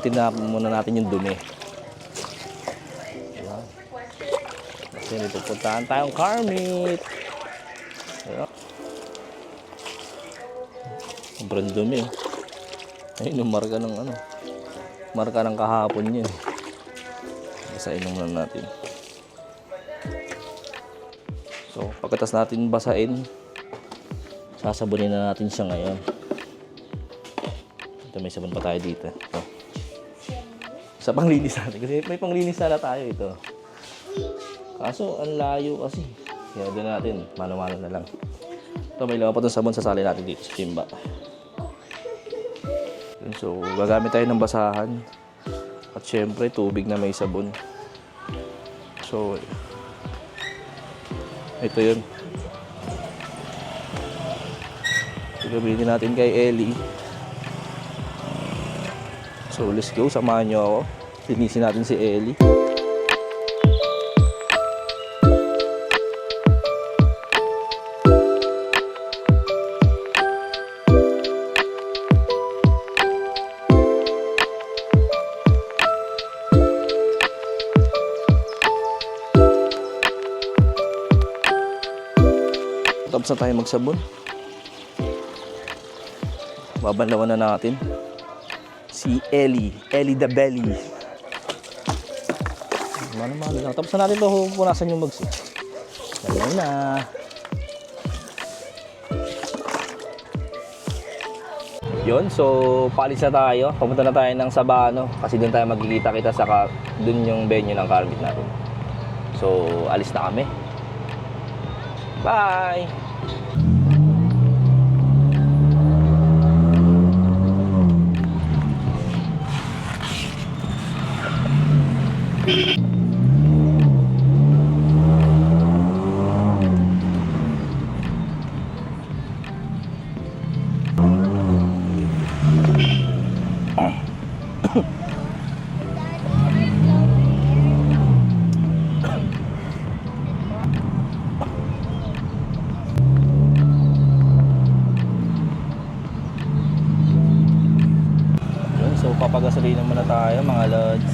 papalambutin na muna natin yung dumi. Ayan. Kasi may pupuntahan tayong car meet. Ayan. Sobrang dumi. Ayun yung marka ng ano. Marka ng kahapon yun. Basahin muna natin. So, pagkatas natin basain, sasabunin na natin siya ngayon. Ito, may sabon pa tayo dito. Ito. Sa panglinis natin. Kasi may panglinis na tayo ito. Kaso, ang layo kasi. Kaya doon natin, mano-mano na lang. Ito, may lima pa itong sabon, sasali natin dito sa timba. So, gagamit tayo ng basahan. At syempre, tubig na may sabon. So, ito yun. Gagamitin natin kay Ellie. So let's go, samahan nyo ako. Linisin natin si Ellie. Tapos na tayo magsabon. Babanlawan na natin si Ellie the Belly. Mano-mano lang. Tapos na natin ito, punasan yung mags. Dalaw na. Yun, so paalis na tayo. Papunta na tayo ng Sabano kasi doon tayo magkikita-kita saka doon yung venue ng car meet natin. So alis na kami. Bye! So papagasolina muna tayo mga lods.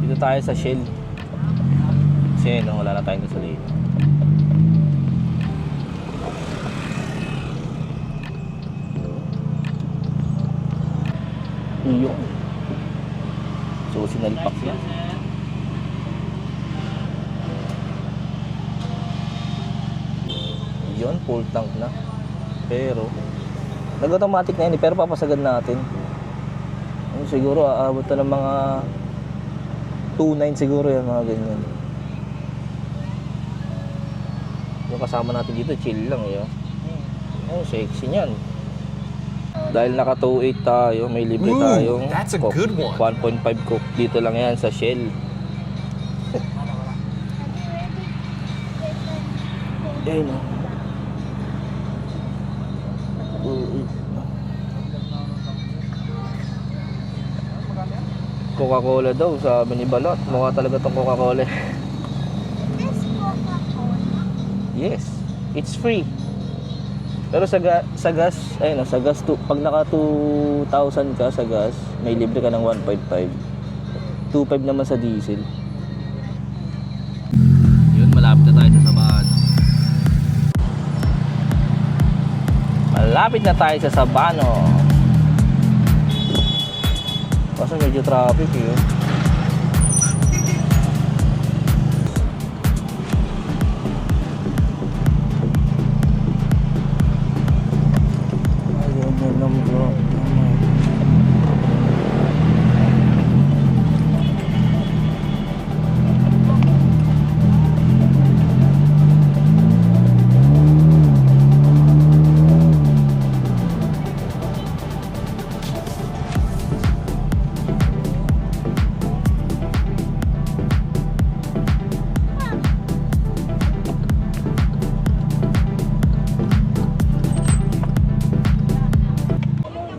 Dito tayo sa Shell. Kasi no, wala na tayong gasolina. Iyon. So sinalpak na. Iyon, full tank na. Pero nag-automatic na yun, pero papasagad natin. Siguro aabot na ng mga 2.9 siguro yan, mga ganyan. Yung kasama natin dito, chill lang eh. Oh, sexy niyan. Dahil naka 2.8 tayo, may libre tayong Coke. 1.5 Coke. Dito lang yan sa Shell. Ayun o. Coca-Cola daw, sabi ni Balot. Mukha talaga tong Coca-Cola. Yes, it's free. Pero sa gas, ayun, sa gas pag naka 2,000 ka sa gas, may libre ka ng 1.5. 2.5 naman sa diesel. Yun, malapit na tayo sa Sabano. Malapit na tayo sa Sabano. Kasi medyo traffic eh. Ayun na lang bro.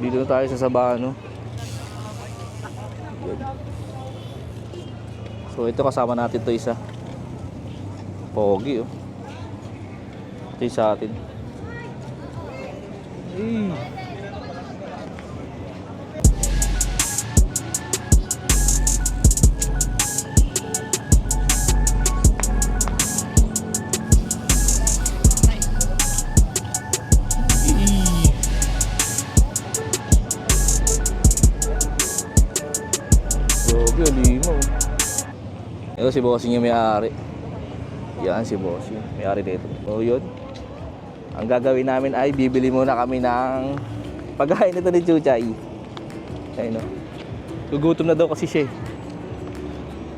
Dito tayo sa Sabano. So ito kasama natin to isa. Pogi oh. Ito yung sa atin. Ito si Bossing yung may-ari. Yan si Bossing, may-ari dito. So yun. Ang gagawin namin ay bibili muna kami ng pagkain nito ni Chuchay. Ayun o. Gugutom na daw kasi siya.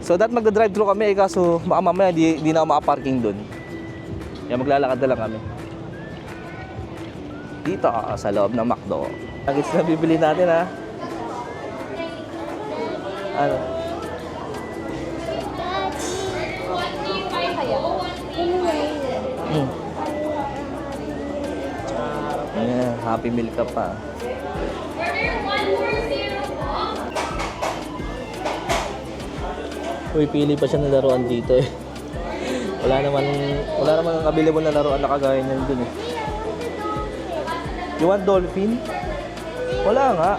So that magda-drive-thru kami kaso baka mamaya di na ako makaparking doon. Kaya maglalakad na lang kami. Dito sa loob ng McDo. Nuggets na bibili natin ha. Ano? Ayan, Happy Meal ka pa. Uy, pili pa siya ng laruan dito eh. Wala naman ang available na laruan na kagaya niyan dun eh. You want dolphin? Wala nga.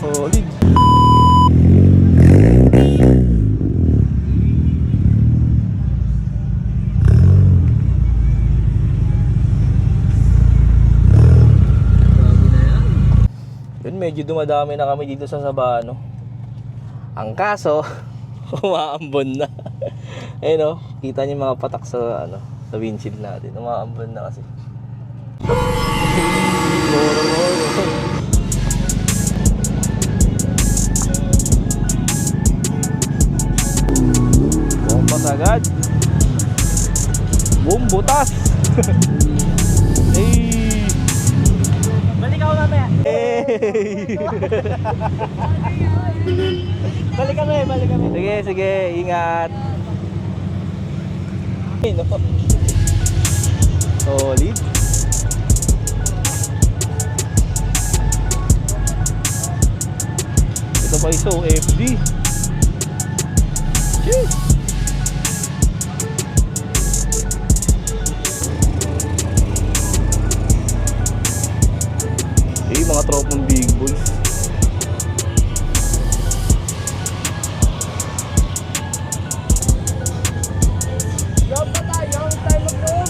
Solid. Yun, medyo dumadami na kami dito sa Sabano. Ang kaso, umaambon na. Ayun o, kita niyo mga patak sa sa windshield natin. Umaambon na kasi. Bompas agad. Boom, butas. Hey. Balik ako mamaya. Hey. Balik kami. Sige, sige, ingat. Hey, no. Solid. Ito pa iso, FD. Jeez. Mga tropong big boys. Yan pa tayo, tayo mag-room.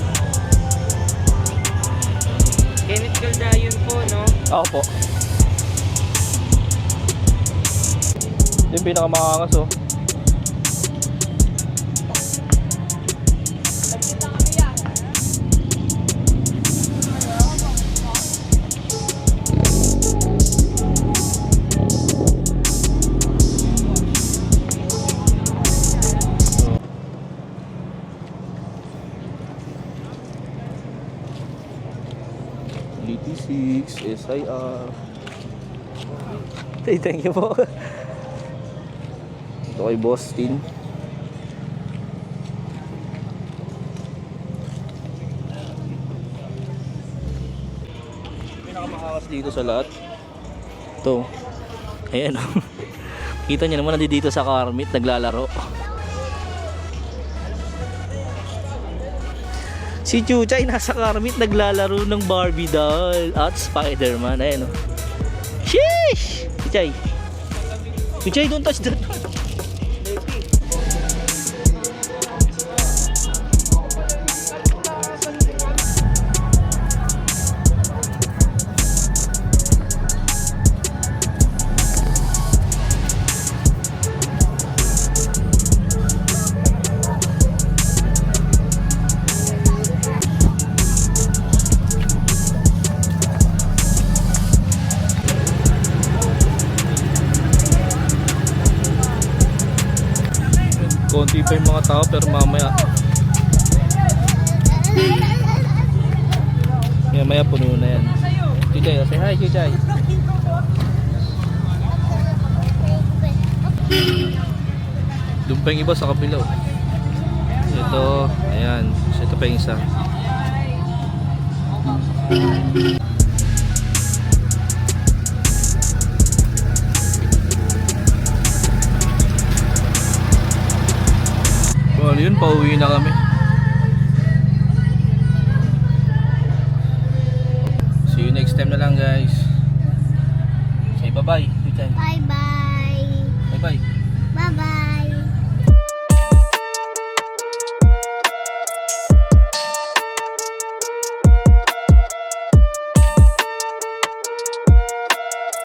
Kenneth Caldayon po, no? Ako po. Yung pinakamangangas oh. SIR. Hey, thank you po. Ito kay Boss Tin. Pinakamakakas dito sa lahat. Ito. Ayan o. Kita nyo naman nandito sa Carmit naglalaro. Si Chuchay nasa Carmit naglalaro ng Barbie doll at Spider-Man. Ayan o. Sheesh! Chuchay. Chuchay, don't touch that. Konti pa yung mga tao pero mamaya puno na yan. Chuchay, say hi Chuchay. Doon pa yung iba sa kabila. Ito, ayan. Ito pa yung isa. pauwi na kami. See you next time na lang guys. Say bye-bye. Bye-bye. Bye-bye.